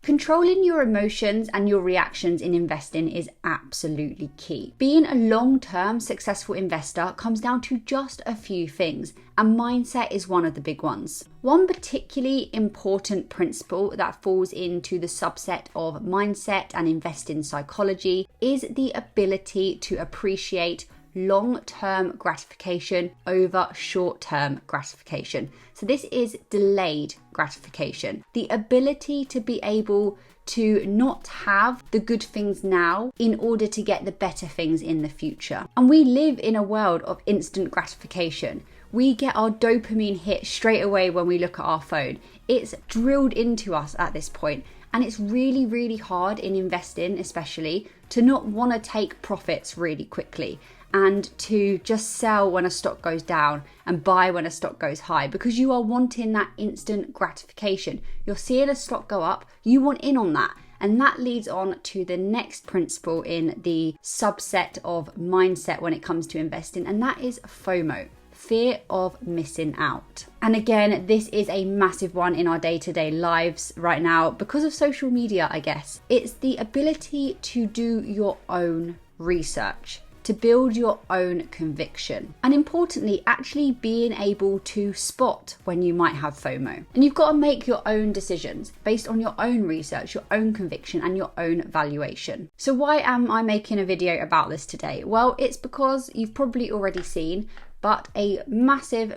Controlling your emotions and your reactions in investing is absolutely key. Being a long-term successful investor comes down to just a few things, and mindset is one of the big ones. One particularly important principle that falls into the subset of mindset and investing psychology is the ability to appreciate long-term gratification over short-term gratification. So this is delayed gratification. The ability to be able to not have the good things now in order to get the better things in the future. And we live in a world of instant gratification. We get our dopamine hit straight away when we look at our phone. It's drilled into us at this point. And it's really, really hard in investing, especially, to not want to take profits really quickly and to just sell when a stock goes down and buy when a stock goes high, because you are wanting that instant gratification. You're seeing a stock go up, you want in on that. And that leads on to the next principle in the subset of mindset when it comes to investing, and that is FOMO. Fear of missing out. And again, this is a massive one in our day-to-day lives right now because of social media, I guess. It's the ability to do your own research, to build your own conviction, and importantly, actually being able to spot when you might have FOMO. And you've got to make your own decisions based on your own research, your own conviction, and your own valuation. So why am I making a video about this today? Well, it's because you've probably already seen, but a massive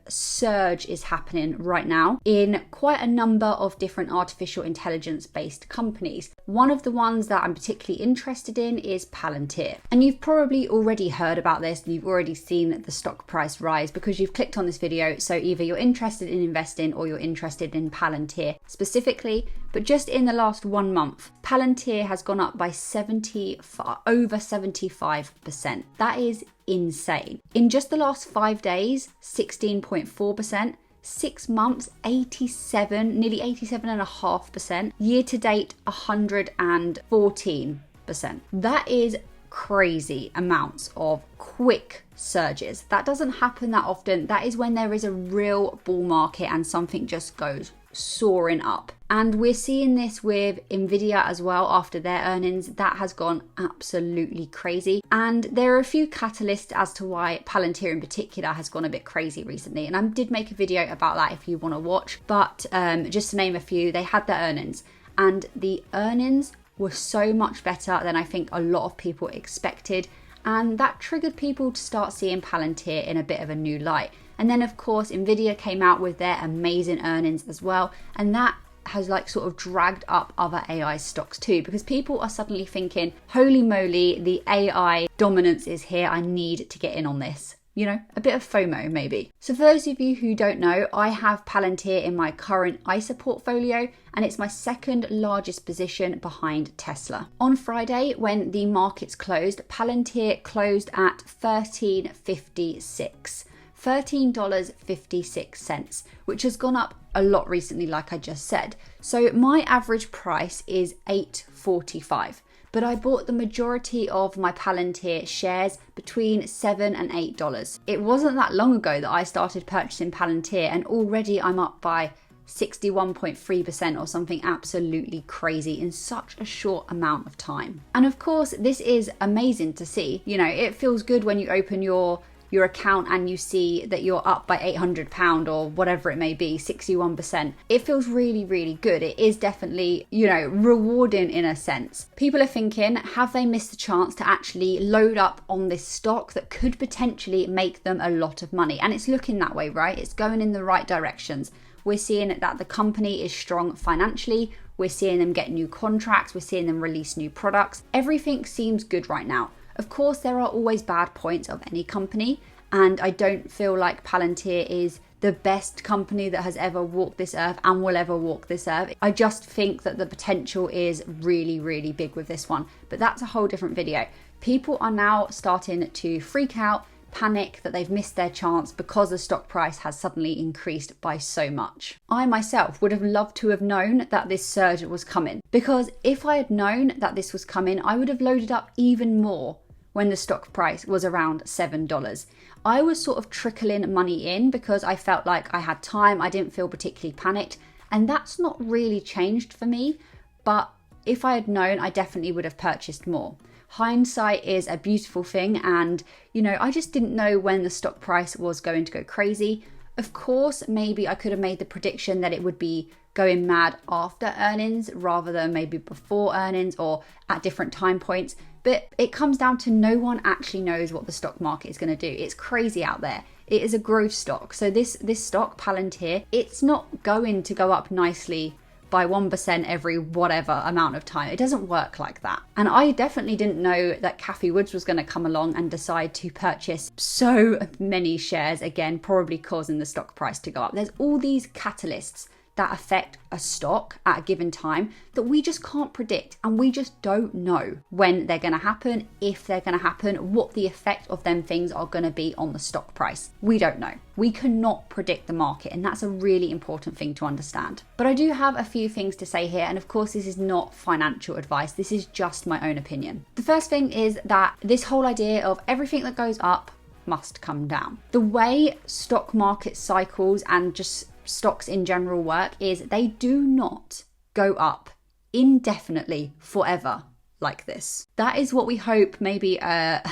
surge is happening right now in quite a number of different artificial intelligence based companies. One of the ones that I'm particularly interested in is Palantir. And you've probably already heard about this and you've already seen the stock price rise because you've clicked on this video. So either you're interested in investing or you're interested in Palantir specifically. But just in the last 1 month, Palantir has gone up by over 75%. That is insane. In just the last 5 days, 16.4%. 6 months, nearly 87.5%. Year to date, 114%. That is crazy amounts of quick surges. That doesn't happen that often. That is when there is a real bull market and something just goes soaring up. And we're seeing this with Nvidia as well after their earnings. That has gone absolutely crazy. And there are a few catalysts as to why Palantir in particular has gone a bit crazy recently. And I did make a video about that if you want to watch. But just to name a few, they had their earnings. And the earnings were so much better than I think a lot of people expected. And that triggered people to start seeing Palantir in a bit of a new light. And then of course, Nvidia came out with their amazing earnings as well. And that has sort of dragged up other AI stocks too, because people are suddenly thinking, holy moly, the AI dominance is here. I need to get in on this. You know, a bit of FOMO maybe. So for those of you who don't know, I have Palantir in my current ISA portfolio, and it's my second largest position behind Tesla. On Friday, when the markets closed, Palantir closed at $13.56. $13.56, which has gone up a lot recently, like I just said. So my average price is $8.45. But I bought the majority of my Palantir shares between $7 and $8. It wasn't that long ago that I started purchasing Palantir, and already I'm up by 61.3% or something absolutely crazy in such a short amount of time. And of course, this is amazing to see. You know, it feels good when you open your account and you see that you're up by £800 or whatever it may be, 61%. It feels really, really good. It is definitely, you know, rewarding in a sense. People are thinking, have they missed the chance to actually load up on this stock that could potentially make them a lot of money? And it's looking that way, right? It's going in the right directions. We're seeing that the company is strong financially. We're seeing them get new contracts. We're seeing them release new products. Everything seems good right now. Of course, there are always bad points of any company, and I don't feel like Palantir is the best company that has ever walked this earth and will ever walk this earth. I just think that the potential is really, really big with this one, but that's a whole different video. People are now starting to freak out, panic that they've missed their chance because the stock price has suddenly increased by so much. I myself would have loved to have known that this surge was coming, because if I had known that this was coming, I would have loaded up even more when the stock price was around $7. I was sort of trickling money in because I felt like I had time. I didn't feel particularly panicked. And that's not really changed for me, but if I had known, I definitely would have purchased more. Hindsight is a beautiful thing, and I just didn't know when the stock price was going to go crazy. Of course, maybe I could have made the prediction that it would be going mad after earnings rather than maybe before earnings or at different time points. But it comes down to no one actually knows what the stock market is going to do. It's crazy out there. It is a growth stock. So this stock, Palantir, it's not going to go up nicely by 1% every whatever amount of time. It doesn't work like that. And I definitely didn't know that Cathie Woods was going to come along and decide to purchase so many shares, again, probably causing the stock price to go up. There's all these catalysts that affect a stock at a given time that we just can't predict, and we just don't know when they're going to happen, if they're going to happen, what the effect of them things are going to be on the stock price. We don't know. We cannot predict the market, and that's a really important thing to understand. But I do have a few things to say here, and of course this is not financial advice, this is just my own opinion. The first thing is that this whole idea of everything that goes up must come down. The way stock market cycles and just stocks in general work is they do not go up indefinitely forever like this. That is what we hope maybe a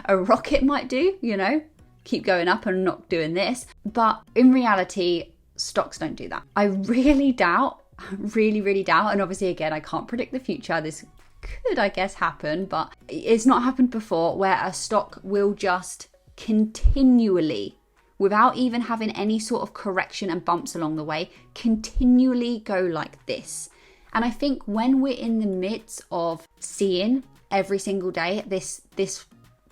rocket might do, keep going up and not doing this. But in reality, stocks don't do that. I really doubt, and obviously again, I can't predict the future. This could, I guess, happen, but it's not happened before where a stock will just continually, without even having any sort of correction and bumps along the way, continually go like this. And I think when we're in the midst of seeing every single day this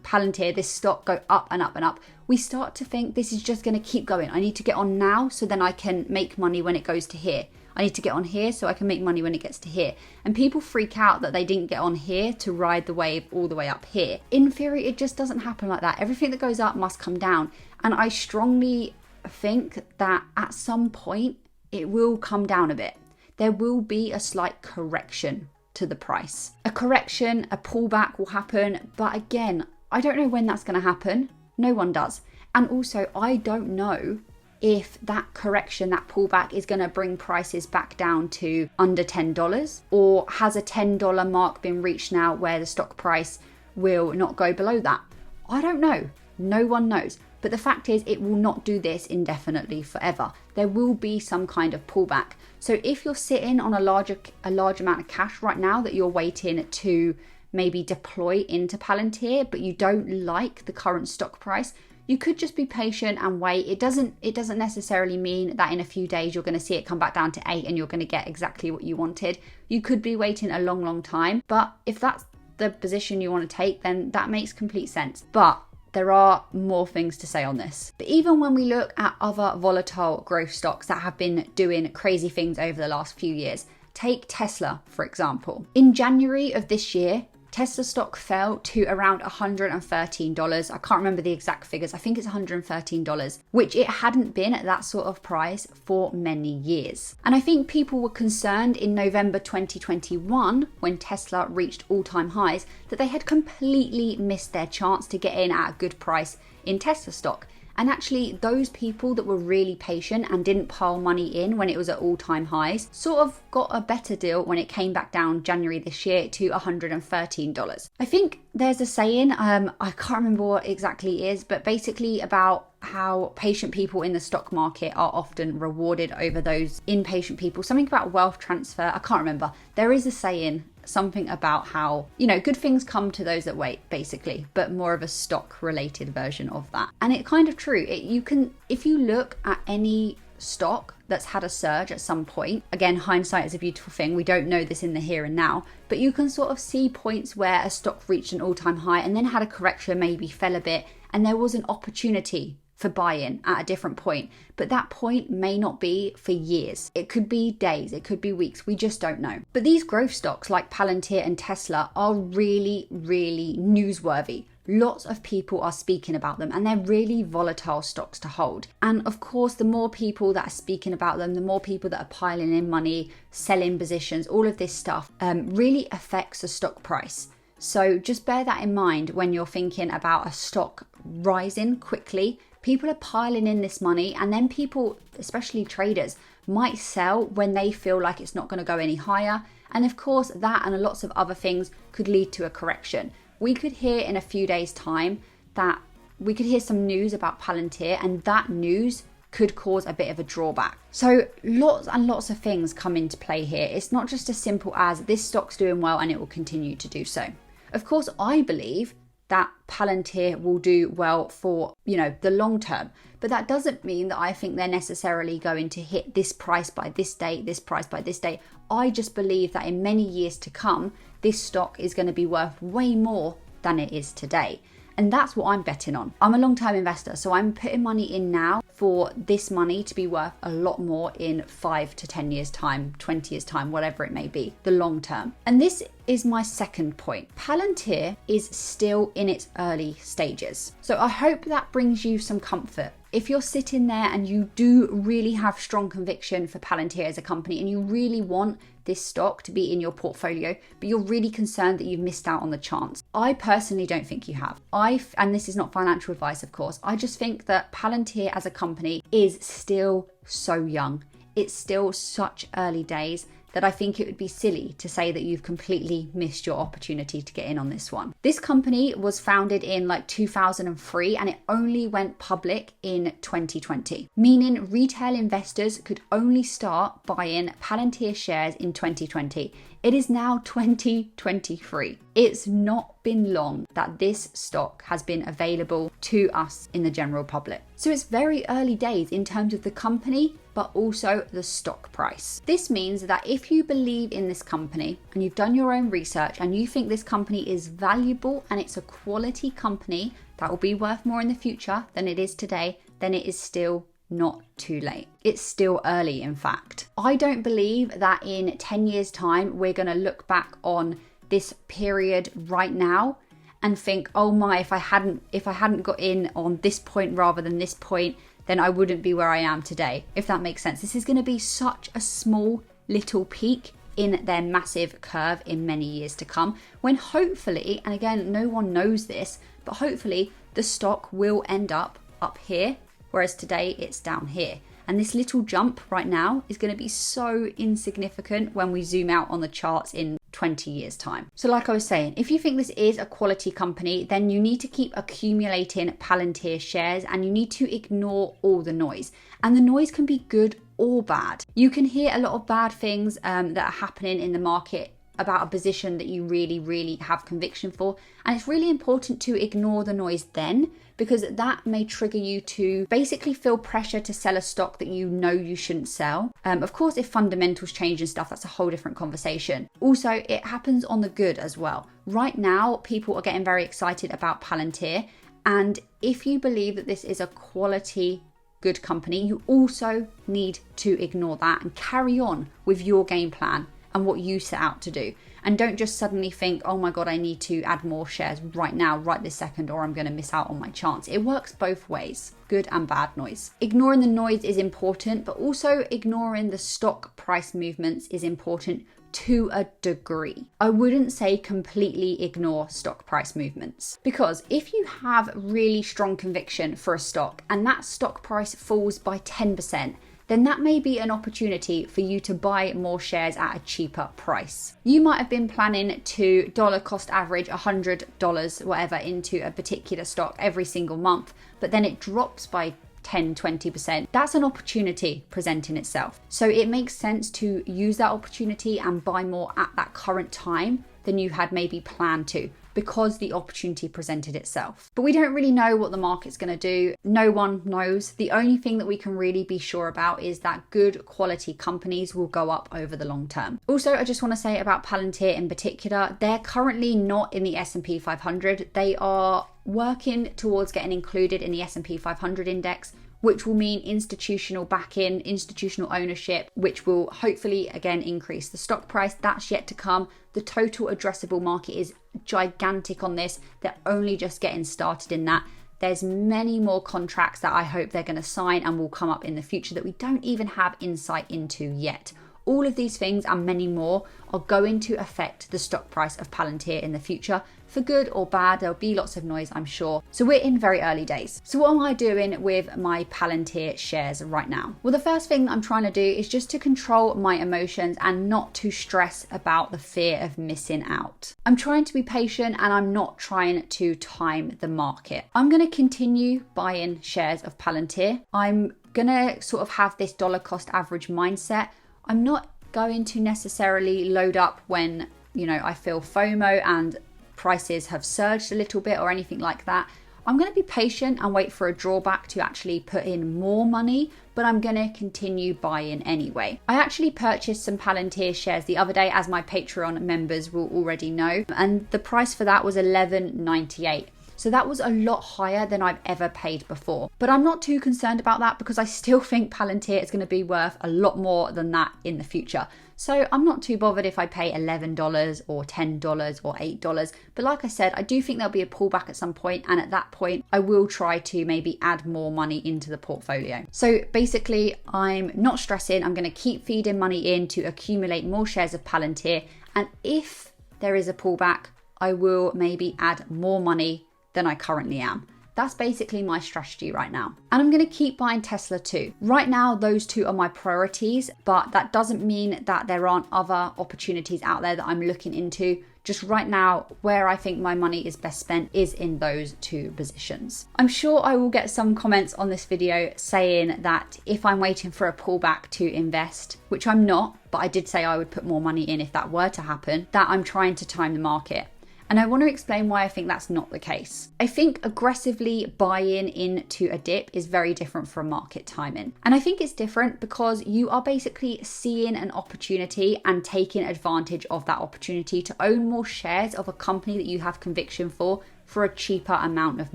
Palantir, this stock go up and up and up, we start to think this is just going to keep going. I need to get on now so then I can make money when it goes to here. I need to get on here so I can make money when it gets to here. And people freak out that they didn't get on here to ride the wave all the way up here. In theory, it just doesn't happen like that. Everything that goes up must come down. And I strongly think that at some point, it will come down a bit. There will be a slight correction to the price. A correction, a pullback will happen. But again, I don't know when that's going to happen. No one does. And also, I don't know if that correction, that pullback is going to bring prices back down to under $10, or has a $10 mark been reached now where the stock price will not go below that. I don't know. No one knows. But the fact is, it will not do this indefinitely forever. There will be some kind of pullback. So if you're sitting on a large amount of cash right now that you're waiting to maybe deploy into Palantir, but you don't like the current stock price, you could just be patient and wait. It doesn't necessarily mean that in a few days you're going to see it come back down to 8 and you're going to get exactly what you wanted. You could be waiting a long, long time. But if that's the position you want to take, then that makes complete sense. But there are more things to say on this. But even when we look at other volatile growth stocks that have been doing crazy things over the last few years, take Tesla, for example. In January of this year, Tesla stock fell to around $113. I can't remember the exact figures. I think it's $113, which it hadn't been at that sort of price for many years. And I think people were concerned in November 2021, when Tesla reached all-time highs, that they had completely missed their chance to get in at a good price in Tesla stock. And actually, those people that were really patient and didn't pile money in when it was at all-time highs sort of got a better deal when it came back down January this year to $113. I think there's a saying, I can't remember what exactly it is, but basically about how patient people in the stock market are often rewarded over those impatient people. Something about wealth transfer. I can't remember. There is a saying, something about how, good things come to those that wait, basically, but more of a stock related version of that. And it's kind of true. If you look at any stock that's had a surge at some point, again, hindsight is a beautiful thing. We don't know this in the here and now, but you can sort of see points where a stock reached an all-time high and then had a correction, maybe fell a bit, and there was an opportunity for buy-in at a different point. But that point may not be for years. It could be days, it could be weeks, we just don't know. But these growth stocks like Palantir and Tesla are really, really newsworthy. Lots of people are speaking about them and they're really volatile stocks to hold. And of course, the more people that are speaking about them, the more people that are piling in money, selling positions, all of this stuff really affects the stock price. So just bear that in mind when you're thinking about a stock rising quickly. People are piling in this money, and then people, especially traders, might sell when they feel like it's not going to go any higher. And of course, that and lots of other things could lead to a correction. We could hear in a few days' time that we could hear some news about Palantir, and that news could cause a bit of a drawback. So lots and lots of things come into play here. It's not just as simple as this stock's doing well and it will continue to do so. Of course, I believe that Palantir will do well for, the long term, but that doesn't mean that I think they're necessarily going to hit this price by this date, this price by this date. I just believe that in many years to come, this stock is going to be worth way more than it is today. And that's what I'm betting on. I'm a long-term investor, so I'm putting money in now for this money to be worth a lot more in 5 to 10 years time, 20 years time, whatever it may be, the long term. And this is my second point. Palantir is still in its early stages. So I hope that brings you some comfort. If you're sitting there and you do really have strong conviction for Palantir as a company and you really want this stock to be in your portfolio, but you're really concerned that you've missed out on the chance, I personally don't think you have. And this is not financial advice, of course, I just think that Palantir as a company is still so young. It's still such early days that I think it would be silly to say that you've completely missed your opportunity to get in on this one. This company was founded in 2003 and it only went public in 2020, meaning retail investors could only start buying Palantir shares in 2020. It is now 2023. It's not been long that this stock has been available to us in the general public. So it's very early days in terms of the company, but also the stock price. This means that if you believe in this company and you've done your own research and you think this company is valuable and it's a quality company that will be worth more in the future than it is today, then it is still not too late. It's still early, in fact. I don't believe that in 10 years' time, we're going to look back on this period right now and think, oh my, if I hadn't got in on this point rather than this point, then I wouldn't be where I am today, if that makes sense. This is going to be such a small little peak in their massive curve in many years to come, when hopefully, and again, no one knows this, but hopefully the stock will end up here, whereas today it's down here. And this little jump right now is going to be so insignificant when we zoom out on the charts in 20 years time. So like I was saying, if you think this is a quality company, then you need to keep accumulating Palantir shares and you need to ignore all the noise. And the noise can be good or bad. You can hear a lot of bad things that are happening in the market about a position that you really, really have conviction for. And it's really important to ignore the noise then, because that may trigger you to basically feel pressure to sell a stock that you know you shouldn't sell. Of course, if fundamentals change and stuff, that's a whole different conversation. Also, it happens on the good as well. Right now, people are getting very excited about Palantir. And if you believe that this is a quality, good company, you also need to ignore that and carry on with your game plan and what you set out to do. And don't just suddenly think, oh my God, I need to add more shares right now, right this second, or I'm going to miss out on my chance. It works both ways, good and bad noise. Ignoring the noise is important, but also ignoring the stock price movements is important to a degree. I wouldn't say completely ignore stock price movements, because if you have really strong conviction for a stock and that stock price falls by 10%, then that may be an opportunity for you to buy more shares at a cheaper price. You might have been planning to dollar cost average $100, whatever, into a particular stock every single month, but then it drops by 10, 20%. That's an opportunity presenting itself. So it makes sense to use that opportunity and buy more at that current time than you had maybe planned to, because the opportunity presented itself. But we don't really know what the market's going to do. No one knows. The only thing that we can really be sure about is that good quality companies will go up over the long term. Also, I just want to say about Palantir in particular, they're currently not in the S&P 500. They are working towards getting included in the S&P 500 index, which will mean institutional backing, institutional ownership, which will hopefully again increase the stock price. That's yet to come. The total addressable market is gigantic on this. They're only just getting started in that. There's many more contracts that I hope they're going to sign and will come up in the future that we don't even have insight into yet. All of these things and many more are going to affect the stock price of Palantir in the future. For good or bad, there'll be lots of noise, I'm sure. So we're in very early days. So what am I doing with my Palantir shares right now? Well, the first thing I'm trying to do is just to control my emotions and not to stress about the fear of missing out. I'm trying to be patient and I'm not trying to time the market. I'm going to continue buying shares of Palantir. I'm going to sort of have this dollar cost average mindset. I'm not going to necessarily load up when, I feel FOMO and prices have surged a little bit or anything like that. I'm going to be patient and wait for a drawback to actually put in more money, but I'm going to continue buying anyway. I actually purchased some Palantir shares the other day, as my Patreon members will already know, and the price for that was $11.98. So that was a lot higher than I've ever paid before. But I'm not too concerned about that because I still think Palantir is going to be worth a lot more than that in the future. So I'm not too bothered if I pay $11 or $10 or $8. But like I said, I do think there'll be a pullback at some point. And at that point, I will try to maybe add more money into the portfolio. So basically, I'm not stressing. I'm going to keep feeding money in to accumulate more shares of Palantir. And if there is a pullback, I will maybe add more money than I currently am. That's basically my strategy right now. And I'm going to keep buying Tesla too. Right now, those two are my priorities, but that doesn't mean that there aren't other opportunities out there that I'm looking into. Just right now, where I think my money is best spent is in those two positions. I'm sure I will get some comments on this video saying that if I'm waiting for a pullback to invest, which I'm not, but I did say I would put more money in if that were to happen, that I'm trying to time the market. And I want to explain why I think that's not the case. I think aggressively buying into a dip is very different from market timing. And I think it's different because you are basically seeing an opportunity and taking advantage of that opportunity to own more shares of a company that you have conviction for a cheaper amount of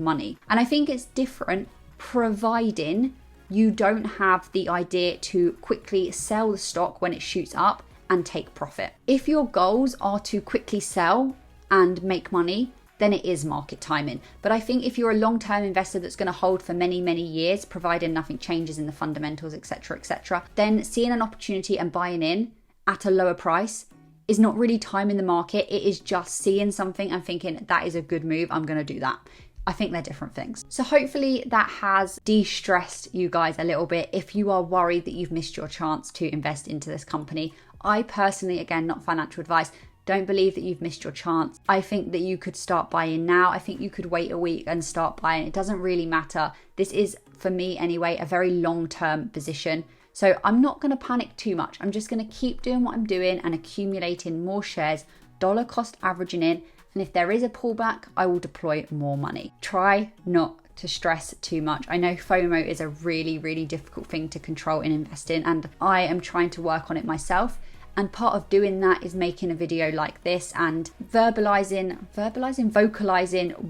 money. And I think it's different providing you don't have the idea to quickly sell the stock when it shoots up and take profit. If your goals are to quickly sell and make money, then it is market timing. But I think if you're a long-term investor that's going to hold for many, many years, providing nothing changes in the fundamentals, etc., then seeing an opportunity and buying in at a lower price is not really timing the market. It is just seeing something and thinking that is a good move, I'm going to do that. I think they're different things. So hopefully that has de-stressed you guys a little bit if you are worried that you've missed your chance to invest into this company. I personally, again, not financial advice, don't believe that you've missed your chance. I think that you could start buying now. I think you could wait a week and start buying. It doesn't really matter. This is, for me anyway, a very long-term position. So I'm not going to panic too much. I'm just going to keep doing what I'm doing and accumulating more shares, dollar cost averaging in. And if there is a pullback, I will deploy more money. Try not to stress too much. I know FOMO is a really, really difficult thing to control in investing, and I am trying to work on it myself. And part of doing that is making a video like this and vocalizing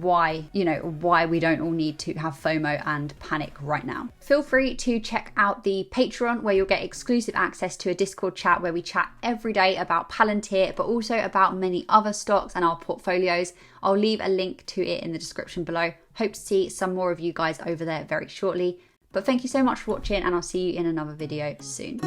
why we don't all need to have FOMO and panic right now. Feel free to check out the Patreon, where you'll get exclusive access to a Discord chat where we chat every day about Palantir, but also about many other stocks and our portfolios. I'll leave a link to it in the description below. Hope to see some more of you guys over there very shortly. But thank you so much for watching, and I'll see you in another video soon.